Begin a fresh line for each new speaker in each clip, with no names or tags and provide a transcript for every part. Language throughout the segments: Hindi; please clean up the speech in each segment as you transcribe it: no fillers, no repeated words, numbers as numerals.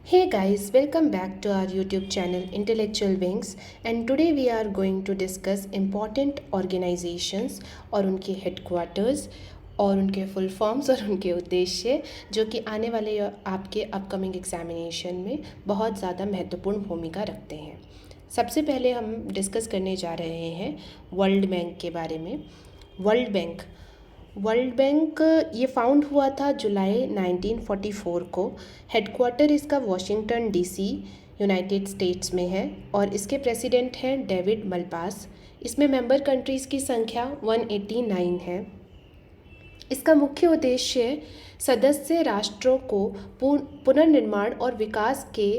Hey guys, welcome back to our YouTube channel Intellectual Wings, and today we are going to discuss important organizations और उनके headquarters और उनके full forms और उनके उद्देश्य जो कि आने वाले आपके अपकमिंग एग्जामिनेशन में बहुत ज़्यादा महत्वपूर्ण भूमिका रखते हैं। सबसे पहले हम डिस्कस करने जा रहे हैं वर्ल्ड बैंक के बारे में। वर्ल्ड बैंक ये फाउंड हुआ था जुलाई 1944 को। हेडक्वार्टर इसका वॉशिंगटन डीसी यूनाइटेड स्टेट्स में है और इसके प्रेसिडेंट हैं डेविड मलपास। इसमें मेंबर कंट्रीज़ की संख्या 189 है। इसका मुख्य उद्देश्य सदस्य राष्ट्रों को पुनर्निर्माण और विकास के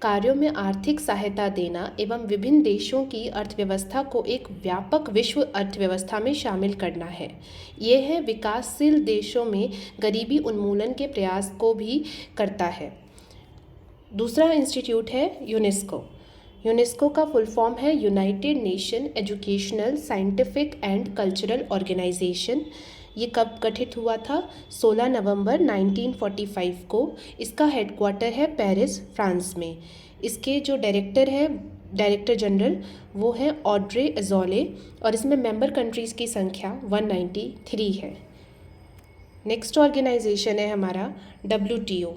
कार्यों में आर्थिक सहायता देना एवं विभिन्न देशों की अर्थव्यवस्था को एक व्यापक विश्व अर्थव्यवस्था में शामिल करना है। यह है विकासशील देशों में गरीबी उन्मूलन के प्रयास को भी करता है। दूसरा इंस्टीट्यूट है यूनेस्को। यूनेस्को का फुल फॉर्म है United Nation Educational Scientific and Cultural Organisation. ये कब गठित हुआ था? 16 नवंबर 1945 को। इसका हेडक्वार्टर है पेरिस, फ्रांस में। इसके जो डायरेक्टर जनरल वो है ऑड्रे अजौले और इसमें मेंबर कंट्रीज़ की संख्या 193 है। नेक्स्ट ऑर्गेनाइजेशन है हमारा WTO।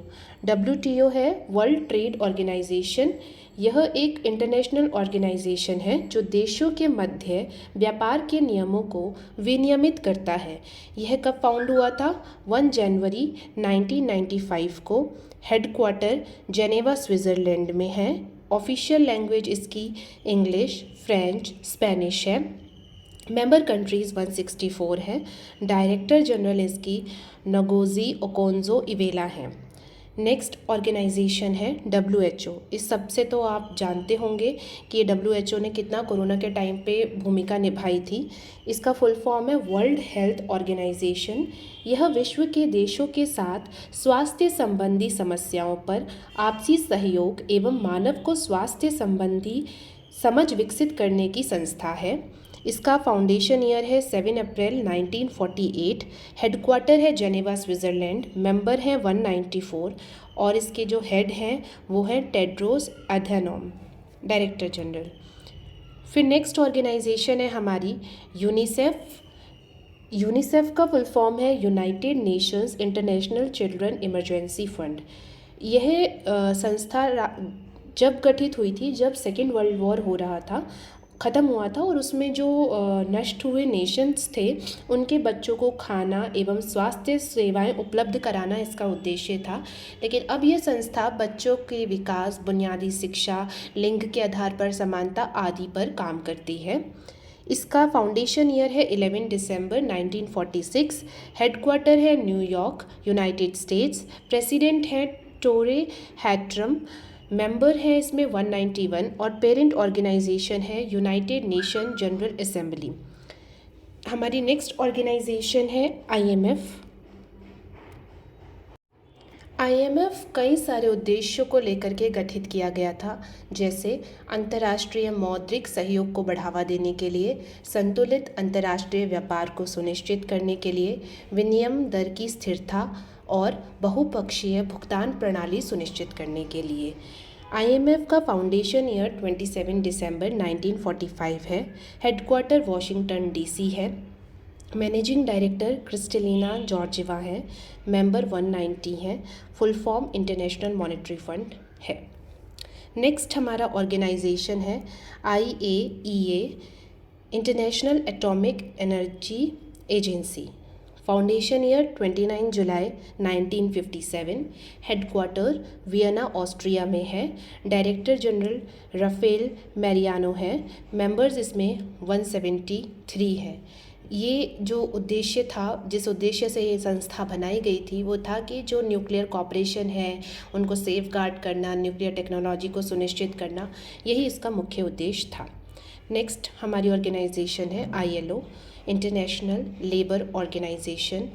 WTO है वर्ल्ड ट्रेड ऑर्गेनाइजेशन। यह एक इंटरनेशनल ऑर्गेनाइजेशन है जो देशों के मध्य व्यापार के नियमों को विनियमित करता है। यह कब फाउंड हुआ था? 1 जनवरी 1995 को। हेडक्वार्टर जेनेवा, स्विट्ज़रलैंड में है। ऑफिशियल लैंग्वेज इसकी इंग्लिश, फ्रेंच, स्पेनिश है। मेंबर कंट्रीज़ 164 है। डायरेक्टर जनरल इसकी नगोजी ओकोंजो इवेला हैं। नेक्स्ट ऑर्गेनाइजेशन है WHO। इस सबसे तो आप जानते होंगे कि WHO ने कितना कोरोना के टाइम पे भूमिका निभाई थी। इसका फुल फॉर्म है वर्ल्ड हेल्थ ऑर्गेनाइजेशन। यह विश्व के देशों के साथ स्वास्थ्य संबंधी समस्याओं पर आपसी सहयोग एवं मानव को स्वास्थ्य संबंधी समझ विकसित करने की संस्था है। इसका फाउंडेशन ईयर है 7 अप्रैल 1948। हेडक्वार्टर है जेनेवा, स्विट्ज़रलैंड। मेंबर हैं 194 और इसके जो हेड हैं वो हैं टेड्रोस अधैनोम, डायरेक्टर जनरल। फिर नेक्स्ट ऑर्गेनाइजेशन है हमारी यूनिसेफ। यूनिसेफ का फुल फॉर्म है United Nations international children emergency fund. यह संस्था जब गठित हुई थी जब सेकेंड वर्ल्ड वॉर हो रहा था, ख़त्म हुआ था, और उसमें जो नष्ट हुए नेशंस थे उनके बच्चों को खाना एवं स्वास्थ्य सेवाएं उपलब्ध कराना इसका उद्देश्य था। लेकिन अब यह संस्था बच्चों के विकास, बुनियादी शिक्षा, लिंग के आधार पर समानता आदि पर काम करती है। इसका फाउंडेशन ईयर है 11 दिसंबर 1946। हेडक्वार्टर है न्यूयॉर्क, यूनाइटेड स्टेट्स। प्रेसिडेंट है टोरे हैट्रम। मेंबर है इसमें 191 और पेरेंट ऑर्गेनाइजेशन है यूनाइटेड नेशन जनरल असेंबली। हमारी नेक्स्ट ऑर्गेनाइजेशन है IMF। IMF कई सारे उद्देश्यों को लेकर के गठित किया गया था, जैसे अंतर्राष्ट्रीय मौद्रिक सहयोग को बढ़ावा देने के लिए, संतुलित अंतर्राष्ट्रीय व्यापार को सुनिश्चित करने के लिए, विनिमय दर की स्थिरता और बहुपक्षीय भुगतान प्रणाली सुनिश्चित करने के लिए। IMF का फाउंडेशन ईयर 27 दिसंबर 1945 है। हेडक्वार्टर वॉशिंगटन DC है। मैनेजिंग डायरेक्टर क्रिस्टलिना जॉर्जिवा है। मेंबर 190 हैं। Full form international monetary fund है। नेक्स्ट हमारा ऑर्गेनाइजेशन है IAEA, international atomic energy agency. Foundation year 29 जुलाई 1957। हेडक्वार्टर वियना, ऑस्ट्रिया में है। डायरेक्टर जनरल राफेल मैरियानो है। मेंबर्स इसमें 173 है। ये जो उद्देश्य था, जिस उद्देश्य से ये संस्था बनाई गई थी, वो था कि जो न्यूक्लियर कॉपरेशन है उनको सेफ गार्ड करना, न्यूक्लियर टेक्नोलॉजी को सुनिश्चित करना, यही इसका मुख्य उद्देश्य था। नेक्स्ट हमारी ऑर्गेनाइजेशन है ILO, इंटरनेशनल लेबर ऑर्गेनाइजेशन।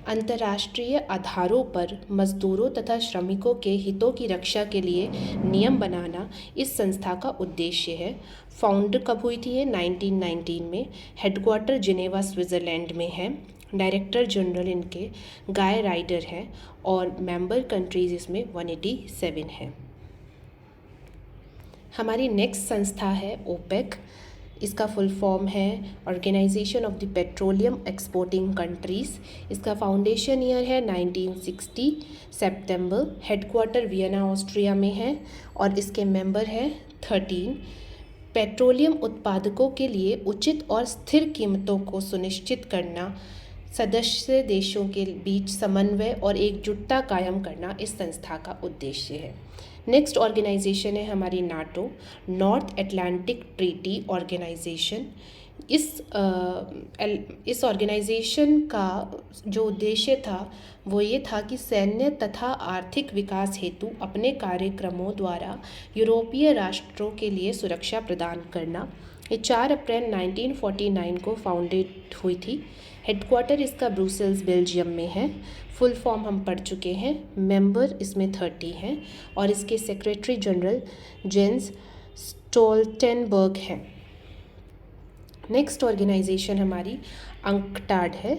अंतर्राष्ट्रीय आधारों पर मजदूरों तथा श्रमिकों के हितों की रक्षा के लिए नियम बनाना इस संस्था का उद्देश्य है। फाउंड कब हुई थी ये? 1919 में। हेडक्वार्टर जिनेवा, स्विट्ज़रलैंड में है। डायरेक्टर जनरल इनके गाय राइडर हैं और मेंबर कंट्रीज़ इसमें 187 हैं। हमारी नेक्स्ट संस्था है ओपेक। इसका फुल फॉर्म है Organisation of the Petroleum Exporting Countries. इसका फाउंडेशन ईयर है 1960 सितंबर। हेडक्वार्टर वियना ऑस्ट्रिया में है और इसके मेंबर हैं 13। पेट्रोलियम उत्पादकों के लिए उचित और स्थिर कीमतों को सुनिश्चित करना, सदस्य देशों के बीच समन्वय और एकजुटता कायम करना इस संस्था का उद्देश्य है। नेक्स्ट ऑर्गेनाइजेशन है हमारी NATO, North Atlantic Treaty Organisation. इस ऑर्गेनाइजेशन का जो उद्देश्य था वो ये था कि सैन्य तथा आर्थिक विकास हेतु अपने कार्यक्रमों द्वारा यूरोपीय राष्ट्रों के लिए सुरक्षा प्रदान करना। ये 4 अप्रैल 1949 को फाउंडेड हुई थी। हेडक्वार्टर इसका ब्रुसेल्स बेल्जियम में है। फुल फॉर्म हम पढ़ चुके हैं। मेंबर इसमें 30 हैं और इसके सेक्रेटरी जनरल जेंस स्टोल्टेनबर्ग हैं। नेक्स्ट ऑर्गेनाइजेशन हमारी अंकटाड है।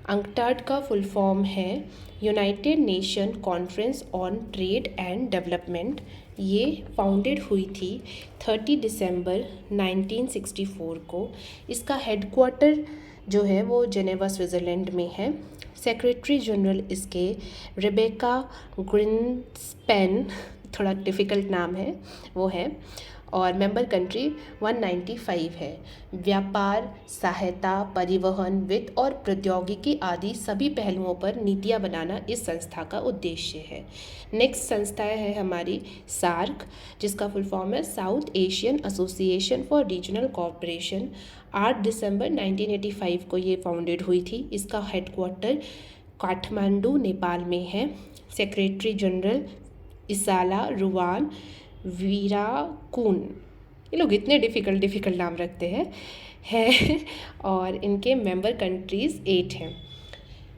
अंकटाड का फुल फॉर्म है United nation conference on trade and development. ये फाउंडेड हुई थी 30 दिसंबर 1964 को। इसका हेडक्वार्टर जो है वो जेनेवा स्विट्ज़रलैंड में है। सेक्रेटरी जनरल इसके रेबेका ग्रिन्सपेन, थोड़ा डिफ़िकल्ट नाम है वो है, और मेंबर कंट्री 195 है। व्यापार, सहायता, परिवहन, वित्त और प्रौद्योगिकी आदि सभी पहलुओं पर नीतियाँ बनाना इस संस्था का उद्देश्य है। नेक्स्ट संस्था है हमारी सार्क, जिसका फुल फॉर्म है south Asian association for regional cooperation. 8 दिसंबर 1985 को ये फाउंडेड हुई थी। इसका हेडक्वार्टर काठमांडू नेपाल में है। Secretary general Esala Ruwan Weerakoon. ये लोग इतने डिफ़िकल्ट नाम रखते हैं और इनके मेंबर कंट्रीज़ 8 हैं।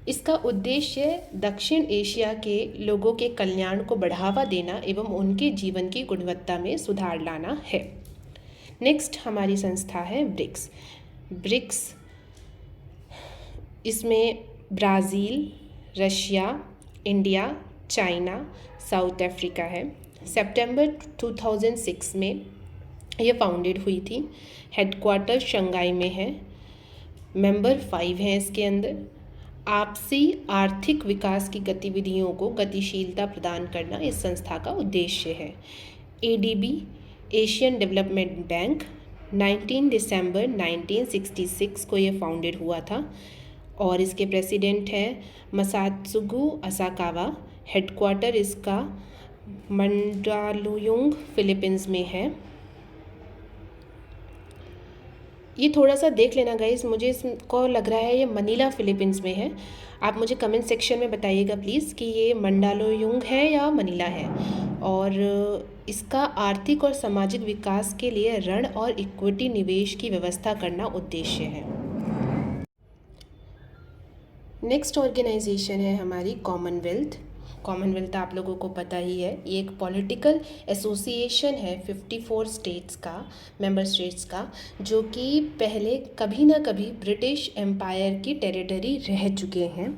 इसका उद्देश्य दक्षिण एशिया के लोगों के कल्याण को बढ़ावा देना एवं उनके जीवन की गुणवत्ता में सुधार लाना है। नेक्स्ट हमारी संस्था है ब्रिक्स। ब्रिक्स इसमें Brazil, Russia, India, China, south Africa है। सितंबर 2006 में ये फाउंडेड हुई थी। हेडक्वार्टर शंघाई में है। मेंबर 5 हैं इसके अंदर। आपसी आर्थिक विकास की गतिविधियों को गतिशीलता प्रदान करना इस संस्था का उद्देश्य है। एडीबी एशियन डेवलपमेंट बैंक 19 दिसंबर 1966 को ये फाउंडेड हुआ था और इसके प्रेसिडेंट हैं मसात्सुगु असाकावा। हेडक्वार्टर इसका मंडालुयुंग फिलीपींस में है। ये थोड़ा सा देख लेना गाइस, मुझे इसको लग रहा है ये मनीला फिलीपींस में है। आप मुझे कमेंट सेक्शन में बताइएगा प्लीज़ कि ये मंडालुयुंग है या मनीला है। और इसका आर्थिक और सामाजिक विकास के लिए ऋण और इक्विटी निवेश की व्यवस्था करना उद्देश्य है। नेक्स्ट ऑर्गेनाइजेशन है हमारी कॉमनवेल्थ। कॉमनवेल्थ आप लोगों को पता ही है, ये एक पॉलिटिकल एसोसिएशन है 54 स्टेट्स का, मेंबर स्टेट्स का, जो कि पहले कभी ना कभी ब्रिटिश एम्पायर की टेरिटरी रह चुके हैं।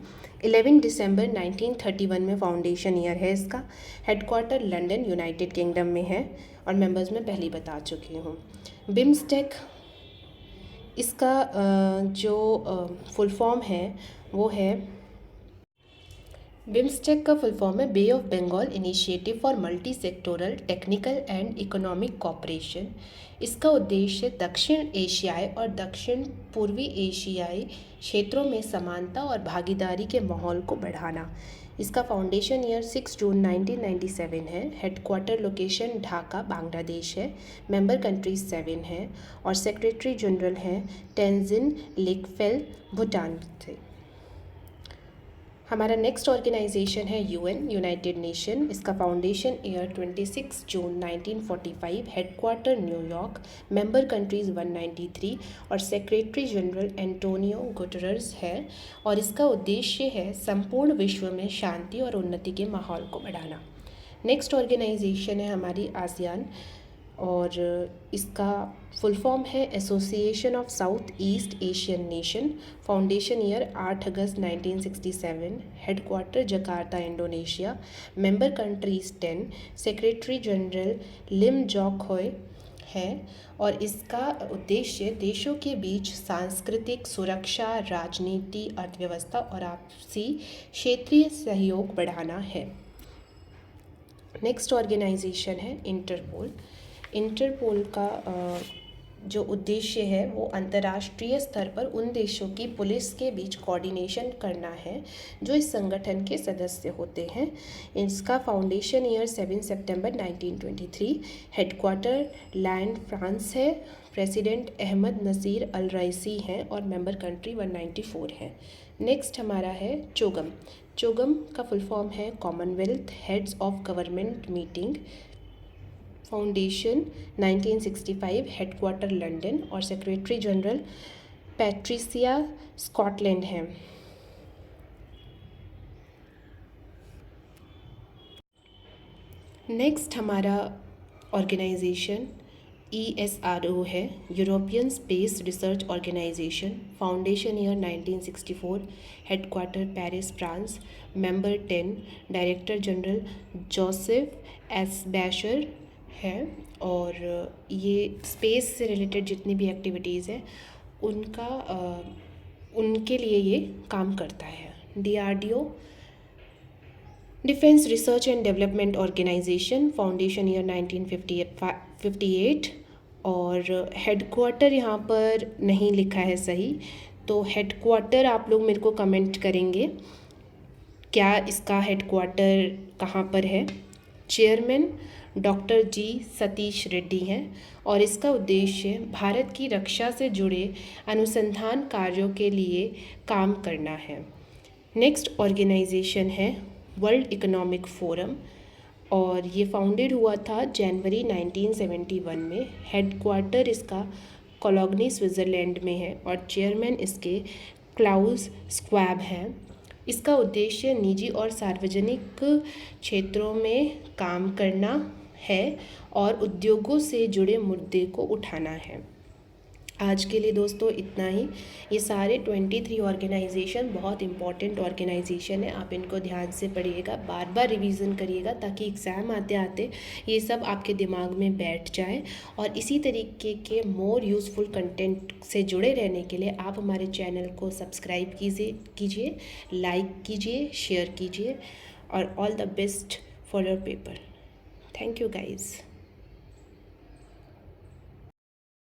11 दिसंबर 1931 में फाउंडेशन ईयर है इसका। हेडक्वार्टर लंदन यूनाइटेड किंगडम में है और मेंबर्स में पहले बता चुकी हूँ। बिम्स्टेक इसका जो फुल फॉर्म है वो है, बिम्स्टेक का फुल फॉर्म है bay of Bengal initiative for multi sectoral technical and economic cooperation. इसका उद्देश्य दक्षिण एशियाई और दक्षिण पूर्वी एशियाई क्षेत्रों में समानता और भागीदारी के माहौल को बढ़ाना। इसका फाउंडेशन ईयर 6 जून 1997 है। हेडक्वार्टर लोकेशन ढाका बांग्लादेश है। मेंबर कंट्रीज 7 हैं और सेक्रेटरी जनरल हैं टेंजिन लेकफेल भूटान से। हमारा नेक्स्ट ऑर्गेनाइजेशन है यूएन यूनाइटेड नेशन। इसका फाउंडेशन ईयर 26 जून 1945। Headquarter New York. मेंबर कंट्रीज़ 193 और सेक्रेटरी जनरल एंटोनियो गुटेरेस है और इसका उद्देश्य है संपूर्ण विश्व में शांति और उन्नति के माहौल को बढ़ाना। नेक्स्ट ऑर्गेनाइजेशन है हमारी आसियान और इसका फुल फॉर्म है Association of South East Asian Nation. Foundation year 8 अगस्त 1967। Headquarter Jakarta Indonesia. Member countries 10। Secretary general Lim Jock Hoi है और इसका उद्देश्य देशों के बीच सांस्कृतिक सुरक्षा, राजनीति, अर्थव्यवस्था और आपसी क्षेत्रीय सहयोग बढ़ाना है। नेक्स्ट ऑर्गेनाइजेशन है इंटरपोल। इंटरपोल का जो उद्देश्य है वो अंतर्राष्ट्रीय स्तर पर उन देशों की पुलिस के बीच कोऑर्डिनेशन करना है जो इस संगठन के सदस्य होते हैं। इसका फाउंडेशन ईयर 7 सितंबर 1923। हेडक्वार्टर लैंड फ्रांस है। प्रेसिडेंट अहमद नसीर अल रईसी हैं और मेंबर कंट्री 194 है। नेक्स्ट हमारा है चोगम। चोगम का फुल फॉर्म है Commonwealth heads of government meeting. Foundation 1965, headquarter London और सेक्रेटरी जनरल पैट्रिसिया स्कॉटलैंड है। नेक्स्ट हमारा ऑर्गेनाइजेशन ESRO है, European space research organisation. Foundation year 1964, headquarter Paris France, member 10, director general Joseph S Basher है और ये स्पेस से रिलेटेड जितनी भी एक्टिविटीज़ हैं उनके लिए ये काम करता है। DRDO Defence Research and Development Organisation, foundation year 1958 और हेडक्वार्टर यहाँ पर नहीं लिखा है सही, तो हेडक्वार्टर आप लोग मेरे को कमेंट करेंगे क्या इसका हेडक्वार्टर कहाँ पर है। Chairman doctor G Satish Reddy हैं और इसका उद्देश्य भारत की रक्षा से जुड़े अनुसंधान कार्यों के लिए काम करना है। नेक्स्ट ऑर्गेनाइजेशन है वर्ल्ड इकोनॉमिक फोरम और ये फाउंडेड हुआ था जनवरी 1971 में। हेडक्वार्टर इसका कोलोग्नी स्विट्ज़रलैंड में है और चेयरमैन इसके क्लाउस स्क्वाब हैं। इसका उद्देश्य निजी और सार्वजनिक क्षेत्रों में काम करना है और उद्योगों से जुड़े मुद्दे को उठाना है। आज के लिए दोस्तों इतना ही। ये सारे 23 ऑर्गेनाइजेशन बहुत इंपॉर्टेंट ऑर्गेनाइजेशन है, आप इनको ध्यान से पढ़िएगा, बार बार रिवीजन करिएगा ताकि एग्ज़ाम आते आते ये सब आपके दिमाग में बैठ जाए। और इसी तरीके के मोर यूज़फुल कंटेंट से जुड़े रहने के लिए आप हमारे चैनल को सब्सक्राइब कीजिए, लाइक कीजिए, शेयर कीजिए और all the best for your paper. Thank you guys.